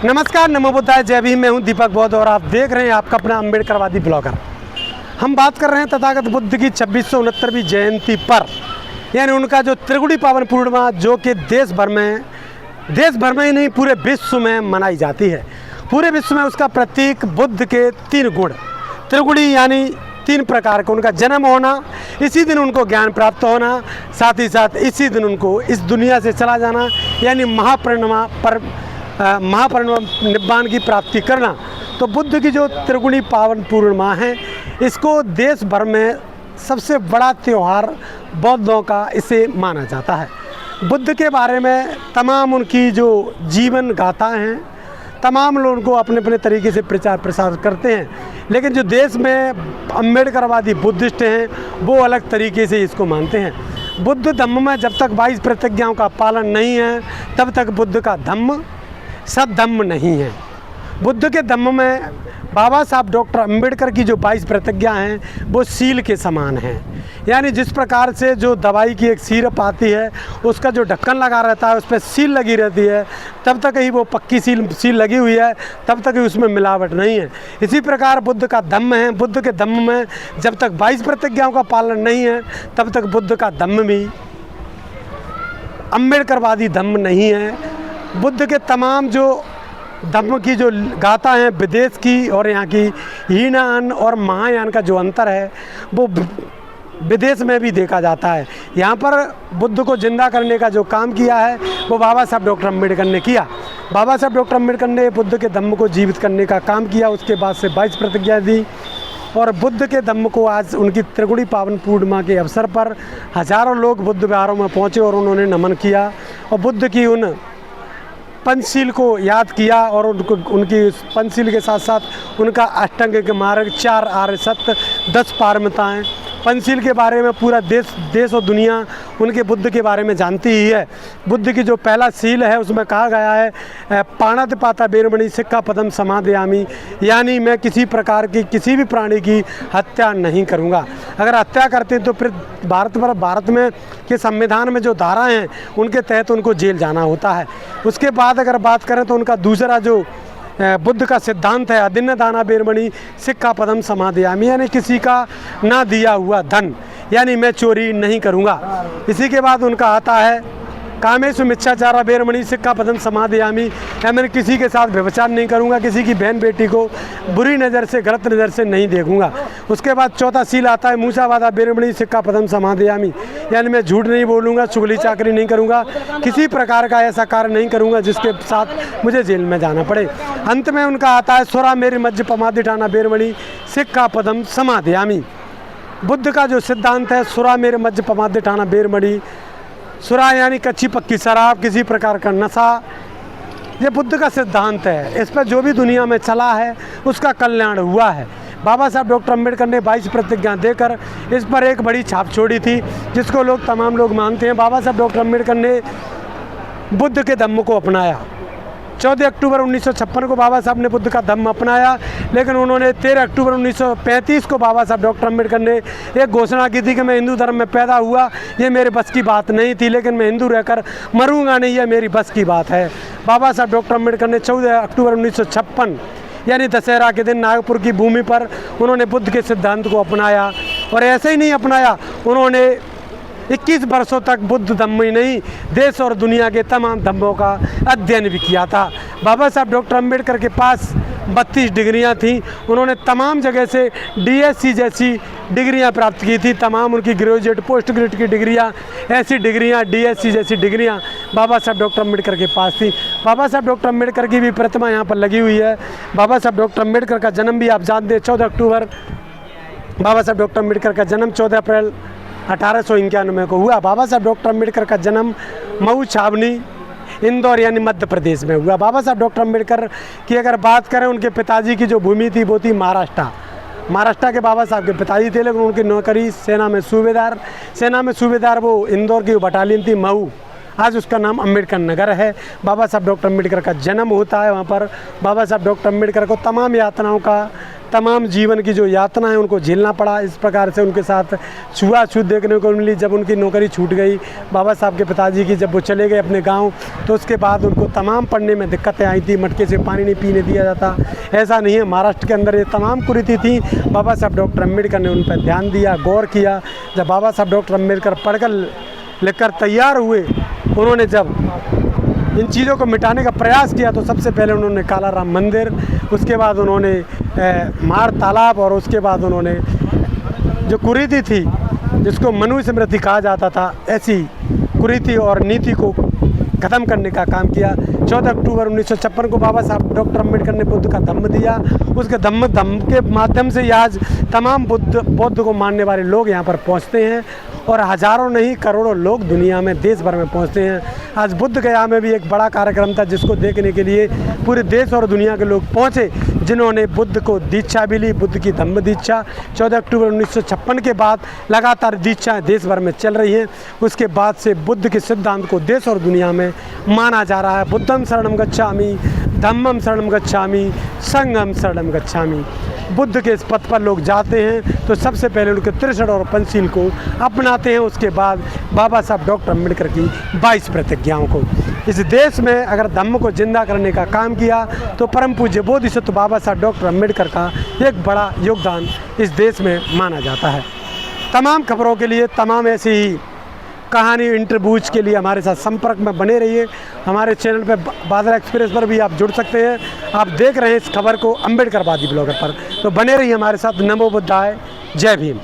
नमस्कार, नमो बुद्धाय, जय भीम। मैं हूं दीपक बौद्ध और आप देख रहे हैं आपका अपना अम्बेडकरवादी ब्लॉगर। हम बात कर रहे हैं तथागत बुद्ध की 2669वीं जयंती पर, यानी उनका जो त्रिगुणी पावन पूर्णिमा जो कि देश भर में ही नहीं पूरे विश्व में मनाई जाती है। पूरे विश्व में उसका प्रतीक बुद्ध के 3 गुण, त्रिगुणी यानी 3 प्रकार का, उनका जन्म होना, इसी दिन उनको ज्ञान प्राप्त होना, साथ ही साथ इसी दिन उनको इस दुनिया से चला जाना, यानी महापरिनिर्वाण की प्राप्ति करना। तो बुद्ध की जो त्रिगुणी पावन पूर्णिमा है, इसको देश भर में सबसे बड़ा त्यौहार बौद्धों का इसे माना जाता है। बुद्ध के बारे में तमाम उनकी जो जीवन गाथा हैं, तमाम लोग उनको अपने अपने तरीके से प्रचार प्रसार करते हैं, लेकिन जो देश में अम्बेडकरवादी बुद्धिस्ट हैं वो अलग तरीके से इसको मानते हैं। बुद्ध धम्म में जब तक 22 प्रतिज्ञाओं का पालन नहीं है तब तक बुद्ध का धम्म सद्धम्म नहीं है। बुद्ध के धम्म में बाबा साहब डॉक्टर अम्बेडकर की जो 22 प्रतिज्ञा हैं वो सील के समान हैं, यानी जिस प्रकार से जो दवाई की एक सिरप आती है उसका जो ढक्कन लगा रहता है उस पर सील लगी रहती है, तब तक ही वो पक्की सील लगी हुई है, तब तक ही उसमें मिलावट नहीं है। इसी प्रकार बुद्ध का धम्म है। बुद्ध के धम्म में जब तक 22 प्रतिज्ञाओं का पालन नहीं है तब तक बुद्ध का धम्म भी अम्बेडकरवादी धम्म नहीं है। बुद्ध के तमाम जो धम्म की जो गाथा हैं विदेश की और यहाँ की, हीनयान और महायान का जो अंतर है वो विदेश में भी देखा जाता है। यहाँ पर बुद्ध को जिंदा करने का जो काम किया है वो बाबा साहब डॉक्टर अम्बेडकर ने किया। बाबा साहब डॉक्टर अम्बेडकर ने बुद्ध के धम्म को जीवित करने का काम किया, उसके बाद से 22 प्रतिज्ञा दी और बुद्ध के धम्म को आज उनकी त्रिगुणी पावन पूर्णिमा के अवसर पर हज़ारों लोग बुद्ध विहारों में पहुँचे और उन्होंने नमन किया और बुद्ध की उन पंचशील को याद किया और उनकी पंचशील के साथ साथ उनका अष्टांगिक मार्ग, 4 आर्य सत्य, 10 पारमिताएँ, पंचशील के बारे में पूरा देश और दुनिया उनके बुद्ध के बारे में जानती ही है। बुद्ध की जो पहला सील है उसमें कहा गया है पाणातिपाता वेरमणि सिक्खा पदम समादयामि, यानी मैं किसी प्रकार की किसी भी प्राणी की हत्या नहीं करूँगा। अगर हत्या करते तो फिर भारत में के संविधान में जो धारा हैं उनके तहत उनको जेल जाना होता है। उसके बाद अगर बात करें तो उनका दूसरा जो बुद्ध का सिद्धांत है अदिन्य दाना वेरमणि सिक्खा पदम समादयामि, यानी किसी का ना दिया हुआ धन, यानी मैं चोरी नहीं करूँगा। इसी के बाद उनका आता है कामेषु मिच्छाचारा वेरमणि सिक्खा पदम समादयामि, या मैं किसी के साथ व्यभिचार नहीं करूँगा, किसी की बहन बेटी को बुरी नज़र से, गलत नज़र से नहीं देखूँगा। उसके बाद चौथा सील आता है मूसावादा वेरमणि सिक्खा पदम समादयामि, यानी मैं झूठ नहीं बोलूँगा, चुगली चाकरी नहीं करूँगा, किसी प्रकार का ऐसा कार्य नहीं करूँगा जिसके साथ मुझे जेल में जाना पड़े। अंत में उनका आता है स्वरा मेरी मज्ज पमादिठाना वेरमणि सिक्खा पदम समादयामि। बुद्ध का जो सिद्धांत है सुरा मेरे मज्ज पमादिठाना वेरमणि, सुरा यानी कच्ची पक्की शराब, किसी प्रकार का नशा, ये बुद्ध का सिद्धांत है। इस पर जो भी दुनिया में चला है उसका कल्याण हुआ है। बाबा साहब डॉक्टर अम्बेडकर ने 22 प्रतिज्ञा देकर इस पर एक बड़ी छाप छोड़ी थी जिसको तमाम लोग मानते हैं। बाबा साहब डॉक्टर अम्बेडकर ने बुद्ध के धम्म को अपनाया। 14 अक्टूबर 1956 को बाबा साहब ने बुद्ध का धम्म अपनाया, लेकिन उन्होंने 13 अक्टूबर 1935 को बाबा साहब डॉक्टर अम्बेडकर ने एक घोषणा की थी कि मैं हिंदू धर्म में पैदा हुआ, ये मेरे बस की बात नहीं थी, लेकिन मैं हिंदू रहकर मरूंगा नहीं, यह मेरी बस की बात है। बाबा साहब डॉक्टर अम्बेडकर ने 14 अक्टूबर 1956 यानी दशहरा के दिन नागपुर की भूमि पर उन्होंने बुद्ध के सिद्धांत को अपनाया। और ऐसे ही नहीं अपनाया, उन्होंने 21 वर्षों तक बुद्ध धम्म ही नहीं देश और दुनिया के तमाम धम्मों का अध्ययन भी किया था। बाबा साहब डॉक्टर अम्बेडकर के पास 32 डिग्रियां थीं। उन्होंने तमाम जगह से DSc जैसी डिग्रियां प्राप्त की थी। तमाम उनकी ग्रेजुएट, पोस्ट ग्रेजुएट की डिग्रियां, ऐसी डिग्रियां, DSc जैसी डिग्रियां बाबा साहब डॉक्टर अम्बेडकर के पास थी। बाबा साहब डॉक्टर अम्बेडकर की भी प्रतिमा यहाँ पर लगी हुई है। बाबा साहब डॉक्टर अम्बेडकर का जन्म भी आप जानते हैं 14 अक्टूबर। बाबा साहब डॉक्टर अम्बेडकर का जन्म 14 अप्रैल 1891 को हुआ। बाबा साहब डॉक्टर अम्बेडकर का जन्म मऊ छावनी, इंदौर यानी मध्य प्रदेश में हुआ। बाबा साहब डॉक्टर अम्बेडकर की अगर बात करें, उनके पिताजी की जो भूमि थी वो थी महाराष्ट्र के बाबा साहब के पिताजी थे, लेकिन उनकी नौकरी सेना में सूबेदार वो इंदौर की बटालियन थी मऊ, आज उसका नाम अम्बेडकर नगर है। बाबा साहब डॉक्टर अम्बेडकर का जन्म होता है वहाँ पर। बाबा साहब डॉक्टर अम्बेडकर को तमाम यातनाओं का, तमाम जीवन की जो यातना है उनको झेलना पड़ा। इस प्रकार से उनके साथ छुआछूत देखने को मिली। जब उनकी नौकरी छूट गई बाबा साहब के पिताजी की, जब वो चले गए अपने गांव, तो उसके बाद उनको तमाम पढ़ने में दिक्कतें आई थी। मटके से पानी नहीं पीने दिया जाता, ऐसा नहीं है, महाराष्ट्र के अंदर ये तमाम कुरीति थी। बाबा साहब डॉक्टर अम्बेडकर ने उन पर ध्यान दिया, गौर किया। जब बाबा साहब डॉक्टर अम्बेडकर पढ़कर लिखकर तैयार हुए, उन्होंने जब इन चीज़ों को मिटाने का प्रयास किया तो सबसे पहले उन्होंने कालाराम मंदिर, उसके बाद उन्होंने मार तालाब, और उसके बाद उन्होंने जो कुरीति थी जिसको मनुष्य स्मृति कहा जाता था, ऐसी कुरीति और नीति को ख़त्म करने का काम किया। 14 अक्टूबर 1956 को बाबा साहब डॉक्टर अम्बेडकर ने बुद्ध का धम्म दिया। उसके धम्म के माध्यम से आज तमाम बौद्ध को मानने वाले लोग यहाँ पर पहुँचते हैं, और हज़ारों नहीं करोड़ों लोग दुनिया में, देश भर में पहुँचते हैं। आज बुद्ध गया में भी एक बड़ा कार्यक्रम था जिसको देखने के लिए पूरे देश और दुनिया के लोग पहुँचे, जिन्होंने बुद्ध को दीक्षा भी ली, बुद्ध की धम्म दीक्षा। 14 अक्टूबर 1956 के बाद लगातार दीक्षाएँ देश भर में चल रही हैं। उसके बाद से बुद्ध के सिद्धांत को देश और दुनिया में माना जा रहा है। बुद्धम शरणम गच्छामि, धम्मम शरणम गच्छामि, संघम शरणम गच्छामि। बुद्ध के इस पथ पर लोग जाते हैं तो सबसे पहले उनके त्रिशण और पंचशील को अपनाते हैं, उसके बाद बाबा साहब डॉक्टर अम्बेडकर की 22 प्रतिज्ञाओं को। इस देश में अगर धम्म को जिंदा करने का काम किया तो परम पूज्य बोधिसत्व बाबा साहब डॉक्टर अम्बेडकर का एक बड़ा योगदान इस देश में माना जाता है। तमाम खबरों के लिए, तमाम ऐसी ही कहानी इंटरव्यूज के लिए हमारे साथ संपर्क में बने रहिए। हमारे चैनल पे बादल एक्सप्रेस पर भी आप जुड़ सकते हैं। आप देख रहे हैं इस खबर को अम्बेडकरवादी ब्लॉगर पर, तो बने रहिए हमारे साथ। नमो बुद्धाय, जय भीम।